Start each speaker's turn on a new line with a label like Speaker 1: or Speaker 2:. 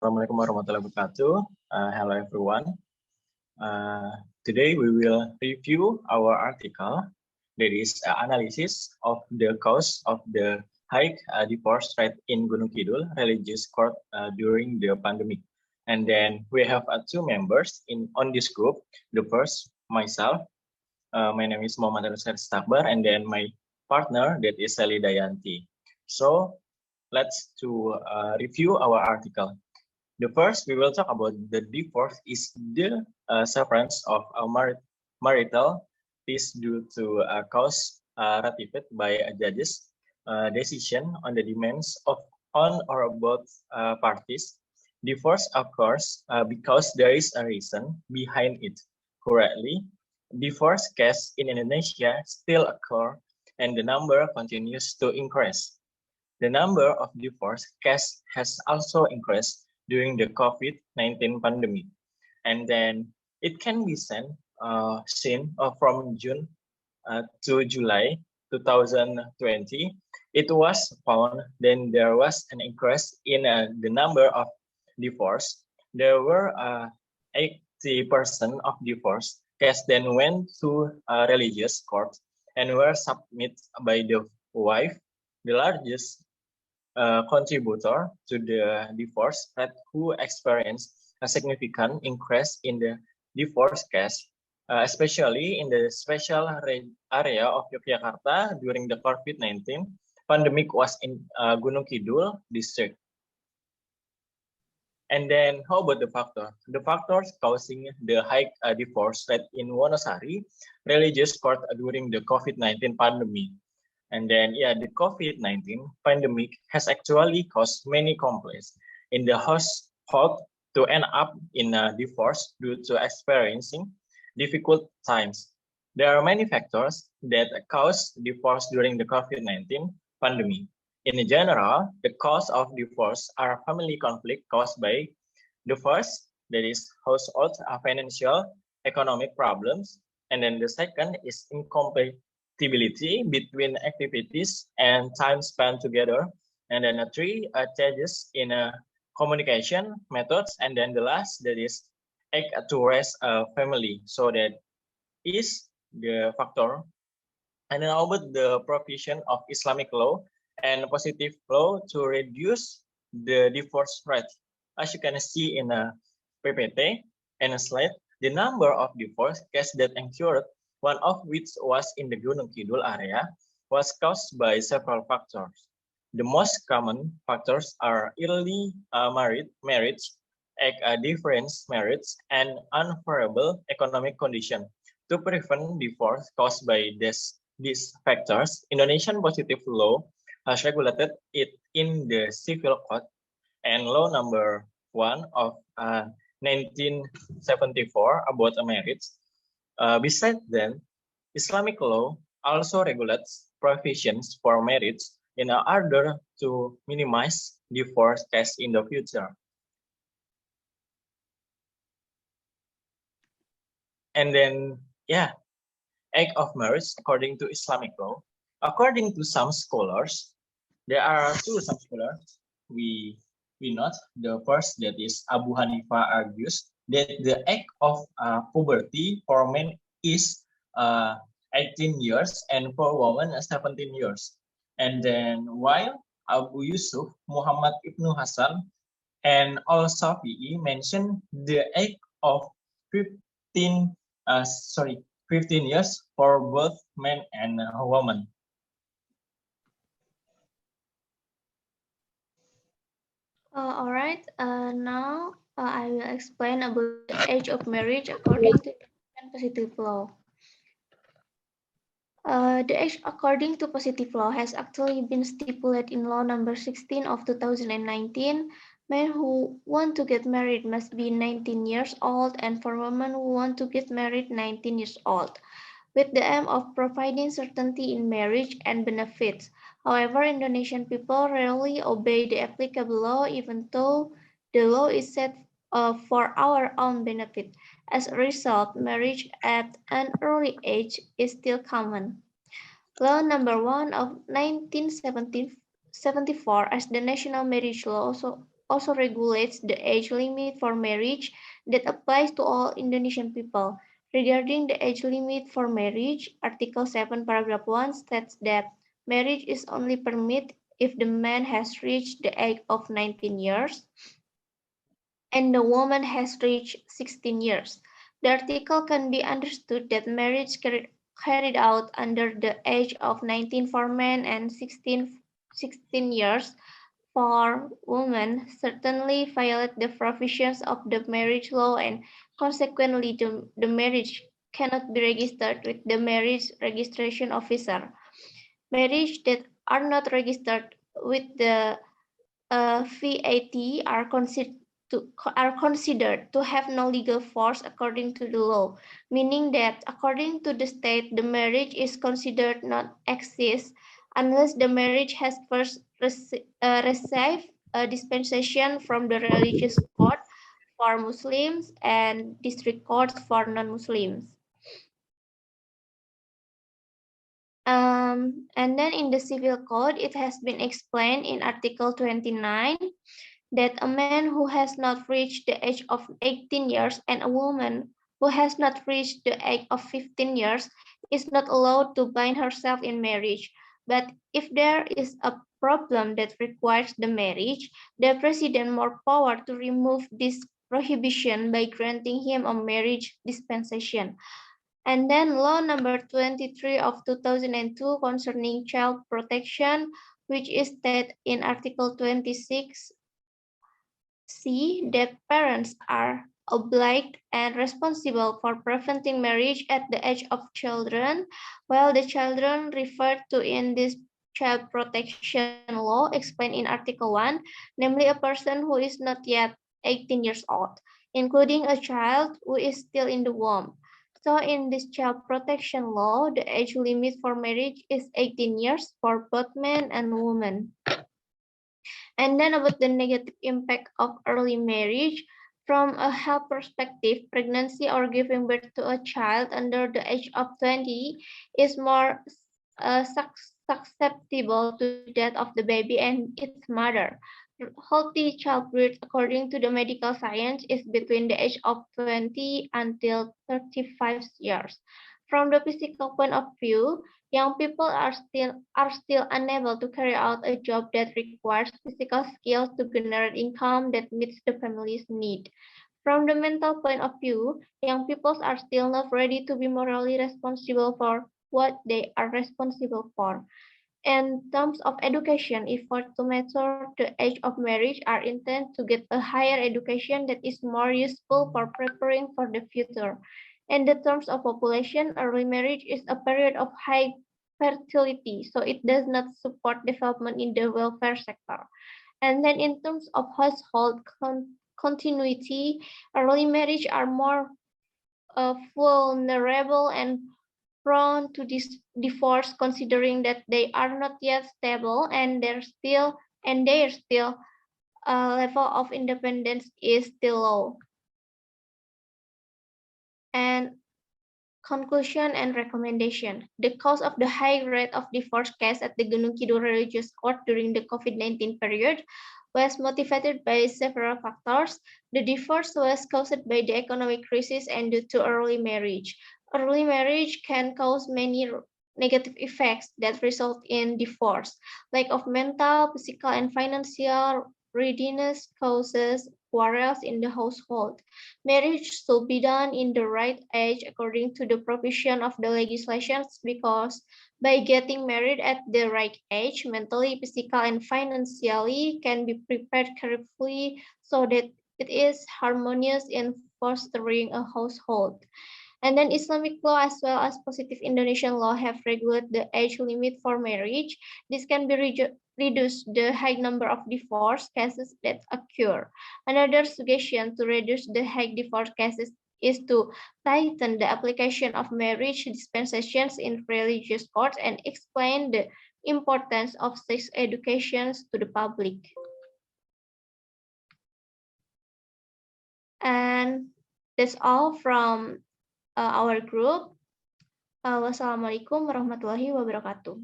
Speaker 1: Assalamualaikum warahmatullahi wabarakatuh. Hello everyone. Today we will review our article that is analysis of the cause of the high divorce rate in Gunung Kidul religious court during the pandemic. And then we have two members on this group. The first, myself. My name is Muhammad Arsyad Stakbar, and then my partner that is Sally Dayanti. So let's review our article. The first, we will talk about the divorce is the severance of a marital is due to a cause ratified by a judge's decision on the demands of on or both parties. Divorce occurs because there is a reason behind it. Currently, divorce cases in Indonesia still occur, and the number continues to increase. The number of divorce cases has also increased during the COVID-19 pandemic. And then it can be seen from June to July 2020. It was found then there was an increase in the number of divorce. There were 80% of divorce cases then went to a religious court and were submitted by the wife, the largest contributor to the divorce rate who experienced a significant increase in the divorce case, especially in the special area of Yogyakarta during the COVID-19 pandemic was in Gunung Kidul district. And then how about the factor? The factors causing the high divorce rate in Wonosari religious court during the COVID-19 pandemic. And then, the COVID-19 pandemic has actually caused many conflicts in the household to end up in a divorce due to experiencing difficult times. There are many factors that cause divorce during the COVID-19 pandemic. In general, the cause of divorce are family conflict caused by the first, that is household financial economic problems. And then the second is incompatibility between activities and time spent together, and then three changes in communication methods, and then the last that is act to raise a family. So that is the factor. And then about the provision of Islamic law and positive law to reduce the divorce rate. As you can see in a PPT and a slide, the number of divorce cases that occurred, one of which was in the Gunung Kidul area, was caused by several factors. The most common factors are early marriage, difference marriage, and unfavorable economic condition. To prevent divorce caused by these factors, Indonesian positive law has regulated it in the Civil Code and Law Number 1 of 1974 about a marriage. Besides that, Islamic law also regulates provisions for marriage in order to minimize divorce cases in the future. And then, act of marriage according to Islamic law. According to some scholars, there are some scholars we note. The first, that is Abu Hanifah, argues that the act of puberty for men is 18 years and for women 17 years. And then while Abu Yusuf, Muhammad Ibnu Hasan, and Al-Shafi'i mentioned the age of 15 years for both men and women.
Speaker 2: All right, now I will explain about the age of marriage according to positive law. The age according to positive law has actually been stipulated in Law Number 16 of 2019. Men who want to get married must be 19 years old, and for women who want to get married, 19 years old, with the aim of providing certainty in marriage and benefits. However, Indonesian people rarely obey the applicable law, even though the law is set for our own benefit. As a result, marriage at an early age is still common. Law Number 1 of 1974 as the national marriage law also regulates the age limit for marriage that applies to all Indonesian people. Regarding the age limit for marriage, Article 7, Paragraph 1 states that marriage is only permitted if the man has reached the age of 19 years and the woman has reached 16 years. The article can be understood that marriage carried out under the age of 19 for men and 16 years for women certainly violate the provisions of the marriage law, and consequently the marriage cannot be registered with the marriage registration officer. Marriage that are not registered with the VAT are considered to have no legal force according to the law, meaning that according to the state, the marriage is considered not exist unless the marriage has first received a dispensation from the religious court for Muslims and district courts for non-Muslims. And then in the civil code, it has been explained in Article 29 that a man who has not reached the age of 18 years and a woman who has not reached the age of 15 years is not allowed to bind herself in marriage. But if there is a problem that requires the marriage, the president more power to remove this prohibition by granting him a marriage dispensation. And then law number 23 of 2002 concerning child protection, which is stated in Article 26 C, that parents are obliged and responsible for preventing marriage at the age of children, while the children referred to in this child protection law explained in Article 1, namely a person who is not yet 18 years old, including a child who is still in the womb. So in this child protection law, the age limit for marriage is 18 years for both men and women. And then about the negative impact of early marriage, from a health perspective, pregnancy or giving birth to a child under the age of 20 is more susceptible to the death of the baby and its mother. Healthy childbirth, according to the medical science, is between the age of 20 until 35 years. From the physical point of view, young people are still unable to carry out a job that requires physical skills to generate income that meets the family's need. From the mental point of view, young people are still not ready to be morally responsible for what they are responsible for. In terms of education, efforts to measure the age of marriage are intended to get a higher education that is more useful for preparing for the future. In the terms of population, early marriage is a period of high fertility, so it does not support development in the welfare sector. And then in terms of household continuity, early marriage are more vulnerable and prone to divorce, considering that they are not yet stable and their level of independence is still low. And conclusion and recommendation. The cause of the high rate of divorce case at the Gunung Kidul Religious Court during the COVID-19 period was motivated by several factors. The divorce was caused by the economic crisis and due to early marriage. Early marriage can cause many negative effects that result in divorce. Lack of mental, physical, and financial readiness causes quarrels in the household. Marriage should be done in the right age according to the provision of the legislations, because by getting married at the right age, mentally, physical, and financially can be prepared carefully so that it is harmonious in fostering a household. And then Islamic law as well as positive Indonesian law have regulated the age limit for marriage. This can be reduce the high number of divorce cases that occur. Another suggestion to reduce the high divorce cases is to tighten the application of marriage dispensations in religious courts and explain the importance of sex education to the public. And that's all from our group. Wassalamualaikum warahmatullahi wabarakatuh.